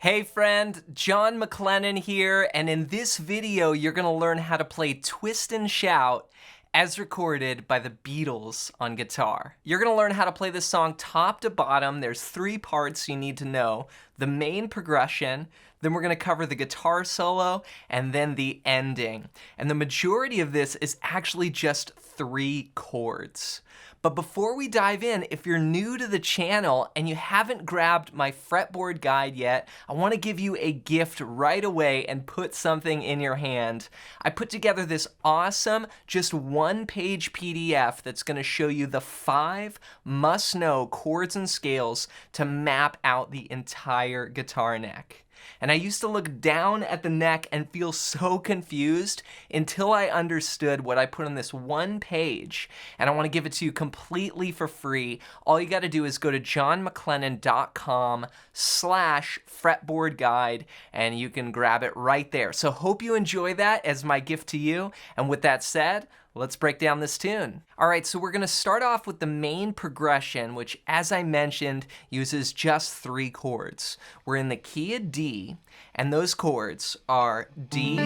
Hey friend, John McLennan here, and in this video you're gonna learn how to play Twist and Shout as recorded by the Beatles on guitar. You're gonna learn how to play this song top to bottom. There's 3 parts you need to know. The main progression, then we're gonna cover the guitar solo, and then the ending. And the majority of this is actually just 3 chords. But before we dive in, if you're new to the channel and you haven't grabbed my fretboard guide yet, I want to give you a gift right away and put something in your hand. I put together this awesome, just 1-page PDF that's going to show you the 5 must-know chords and scales to map out the entire guitar neck. And I used to look down at the neck and feel so confused until I understood what I put on this 1 page. And I want to give it to you completely for free. All you got to do is go to johnmclennan.com/fretboard guide and you can grab it right there. So hope you enjoy that as my gift to you. And with that said, let's break down this tune. All right, so we're gonna start off with the main progression, which, as I mentioned, uses just 3 chords. We're in the key of D, and those chords are D,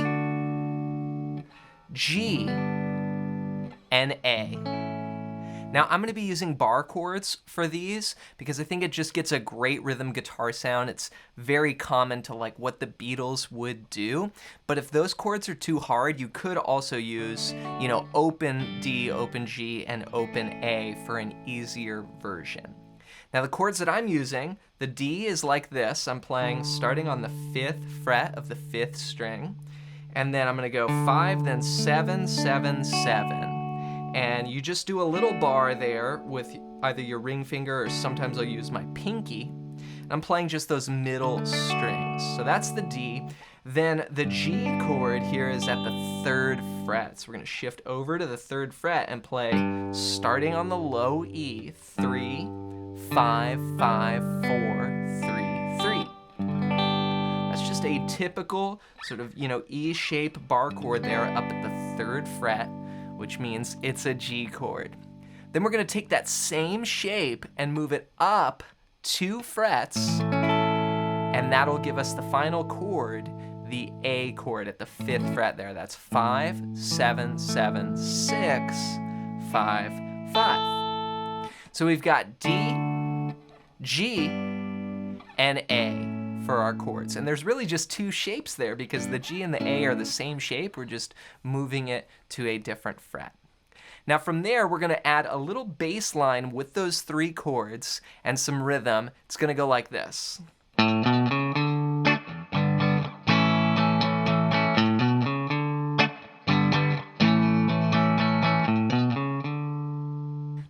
G, and A. Now, I'm gonna be using bar chords for these because I think it just gets a great rhythm guitar sound. It's very common to like what the Beatles would do. But if those chords are too hard, you could also use, open D, open G, and open A for an easier version. Now, the chords that I'm using, the D is like this. I'm playing starting on the 5th fret of the 5th string. And then I'm gonna go 5, then 7, 7, 7. And you just do a little bar there with either your ring finger or sometimes I'll use my pinky. And I'm playing just those middle strings. So that's the D. Then the G chord here is at the 3rd fret. So we're gonna shift over to the 3rd fret and play starting on the low E, 3, 5, 5, 4, 3, 3. That's just a typical sort of, E-shaped bar chord there up at the 3rd fret, which means it's a G chord. Then we're gonna take that same shape and move it up 2 frets, and that'll give us the final chord, the A chord at the 5th fret there. That's 5, 7, 7, 6, 5, 5. So we've got D, G, and A for our chords. And there's really just 2 shapes there because the G and the A are the same shape. We're just moving it to a different fret. Now from there, we're gonna add a little bass line with those 3 chords and some rhythm. It's gonna go like this.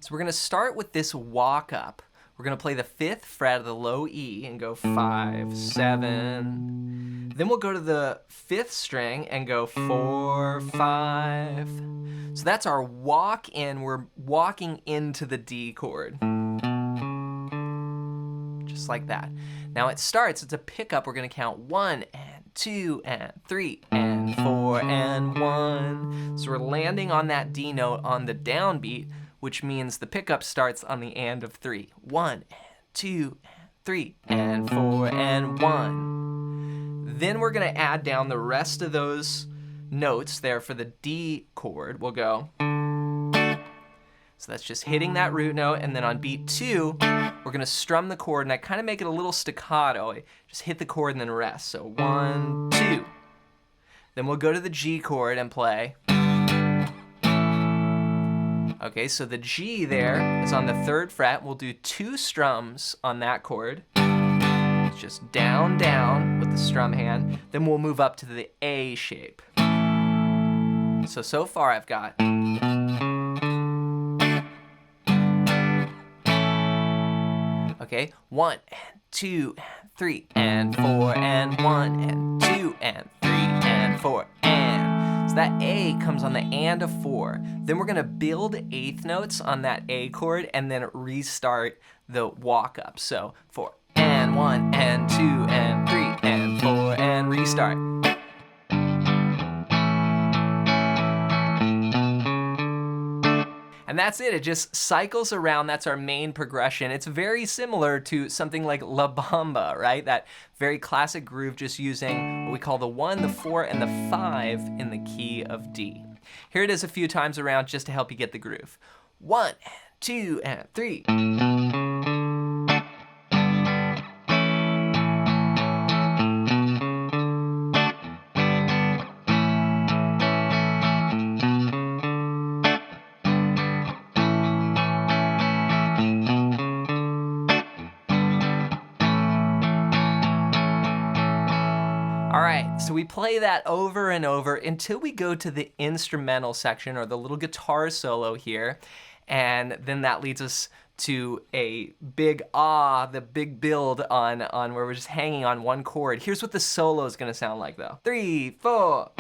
So we're gonna start with this walk up. We're gonna play the 5th fret of the low E and go 5, 7. Then we'll go to the 5th string and go 4, 5. So that's our walk in. We're walking into the D chord. Just like that. Now it starts, it's a pickup. We're gonna count 1 and 2 and 3 and 4 and 1. So we're landing on that D note on the downbeat, which means the pickup starts on the and of 3. 1 and 2 and 3 and 4 and 1. Then we're gonna add down the rest of those notes there for the D chord. We'll go. So that's just hitting that root note, and then on beat 2, we're gonna strum the chord, and I kind of make it a little staccato. I just hit the chord and then rest. So 1, 2. Then we'll go to the G chord and play. Okay, so the G there is on the 3rd fret. We'll do 2 strums on that chord. It's just down, down with the strum hand. Then we'll move up to the A shape. So far I've got. Okay, 1 and 2 and 3 and 4 and 1 and 2 and 3 and 4 and. So that A comes on the and of 4. Then we're gonna build 8th notes on that A chord and then restart the walk up. So 4 and 1 and 2 and 3 and 4 and restart. And that's it. It just cycles around. That's our main progression. It's very similar to something like La Bamba, right? That very classic groove, just using what we call the 1, the 4, and the 5 in the key of D. Here it is a few times around just to help you get the groove. 1, 2, and 3. All right, so we play that over and over until we go to the instrumental section, or the little guitar solo here, and then that leads us to a big the big build on where we're just hanging on one chord. Here's what the solo is gonna sound like though. 3, 4.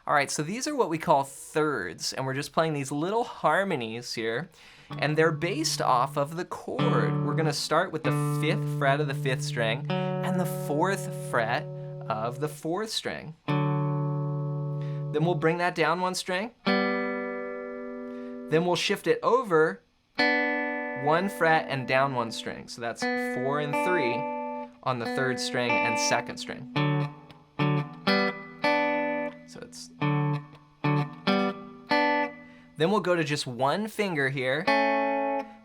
All right, so these are what we call thirds, and we're just playing these little harmonies here, and they're based off of the chord. We're gonna start with the 5th fret of the 5th string and the 4th fret of the 4th string. Then we'll bring that down 1 string. Then we'll shift it over 1 fret and down 1 string. So that's 4 and 3 on the 3rd string and 2nd string. So it's... Then we'll go to just 1 finger here.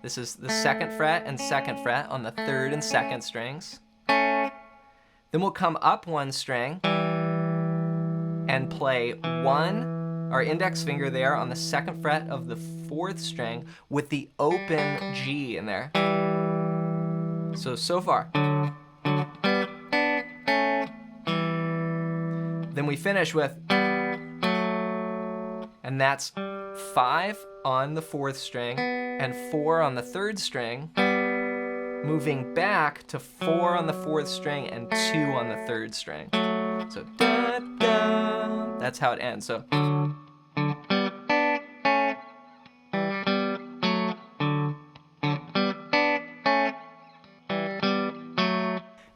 This is the 2nd fret and 2nd fret on the 3rd and 2nd strings. Then we'll come up 1 string and play our index finger there on the 2nd fret of the 4th string with the open G in there. So far. Then we finish with, and that's 5 on the 4th string and 4 on the 3rd string, moving back to 4 on the 4th string and 2 on the 3rd string. So da, da, that's how it ends. So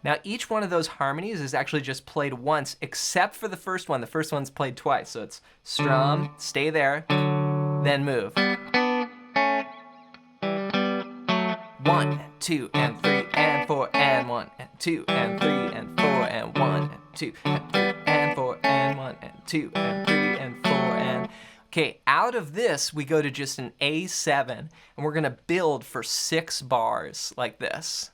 now each one of those harmonies is actually just played once, except for the first one. The first one's played twice. So it's strum, stay there, then move. 1 and 2 and 3 and 4 and 1 and 2 and 3 and 4 and 1 and 2 and 3 and 4 and 1 and 2 and 3 and 4 and... Okay, out of this we go to just an A7, and we're gonna build for 6 bars like this.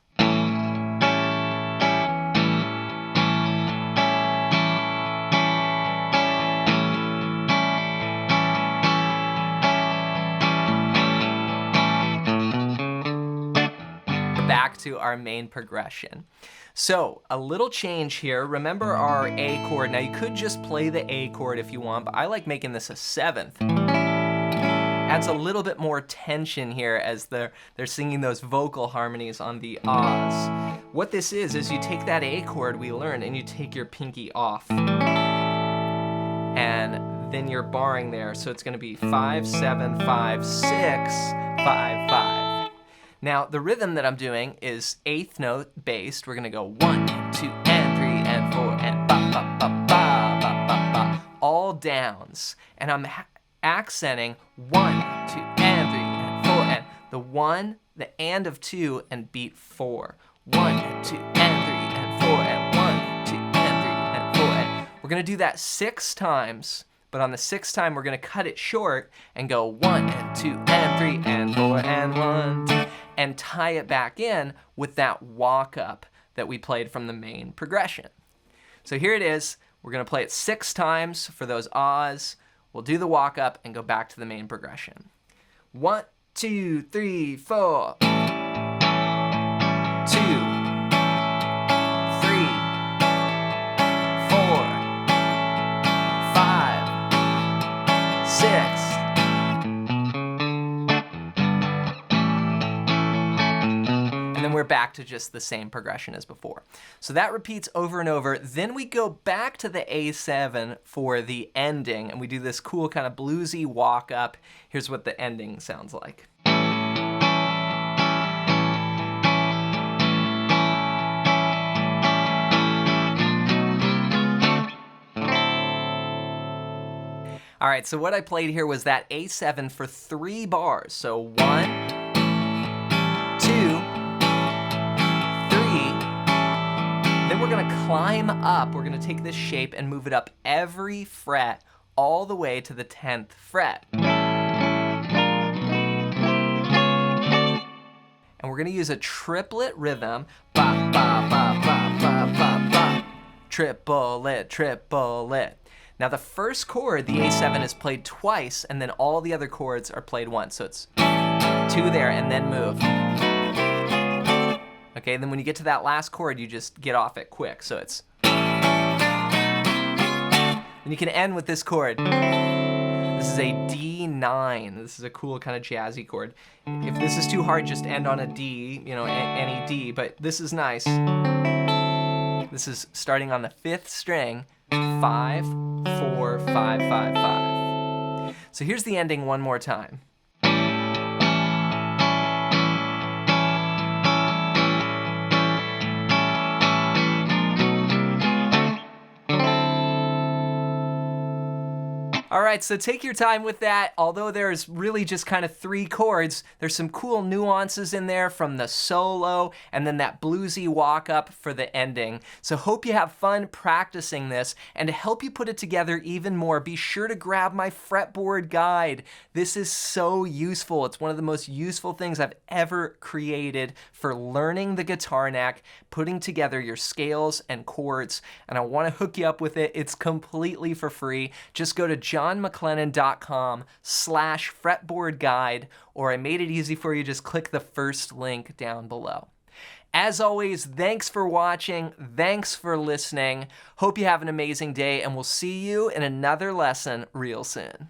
Back to our main progression. So a little change here. Remember our A chord. Now you could just play the A chord if you want, but I like making this a 7th. Adds a little bit more tension here as they're singing those vocal harmonies on the ahs. What this is you take that A chord we learned and you take your pinky off. And then you're barring there. So it's gonna be 5, 7, 5, 6, 5, 5. Now, the rhythm that I'm doing is 8th note based. We're gonna go 1 and 2 and 3 and 4 and ba ba ba ba ba ba ba, all downs. And I'm accenting 1, 2 and 3 and 4 and the 1, the and of 2 and beat 4. 1 and 2 and 3 and 4 and 1 and 2 and 3 and 4 and we're gonna do that 6 times. But on the 6th time, we're gonna cut it short and go 1 and 2 and 3 and 4 and 1, and tie it back in with that walk up that we played from the main progression. So here it is. We're gonna play it 6 times for those ahs. We'll do the walk up and go back to the main progression. 1, 2, 3, 4. 2, 3, 4, 5, 6. And then we're back to just the same progression as before. So that repeats over and over. Then we go back to the A7 for the ending, and we do this cool kind of bluesy walk up. Here's what the ending sounds like. All right, so what I played here was that A7 for 3 bars. So 1, 2, 3. Then we're gonna climb up. We're gonna take this shape and move it up every fret all the way to the 10th fret. And we're gonna use a triplet rhythm. Ba, ba, ba, ba, ba, ba, ba. Triplet, triplet. Now the first chord, the A7, is played twice, and then all the other chords are played once. So it's 2 there, and then move. Okay, then when you get to that last chord, you just get off it quick. So it's... And you can end with this chord. This is a D9. This is a cool kind of jazzy chord. If this is too hard, just end on a D, you know, any D, but this is nice. This is starting on the 5th string, 5, 4, 5, 5, 5. So here's the ending one more time. All right, so take your time with that. Although there's really just kind of 3 chords, there's some cool nuances in there from the solo and then that bluesy walk up for the ending. So hope you have fun practicing this, and to help you put it together even more, be sure to grab my fretboard guide. This is so useful. It's one of the most useful things I've ever created for learning the guitar knack, putting together your scales and chords, and I want to hook you up with it. It's completely for free. Just go to johnmclennan.com/fretboard guide, or I made it easy for you. Just click the first link down below. As always, thanks for watching. Thanks for listening. Hope you have an amazing day, and we'll see you in another lesson real soon.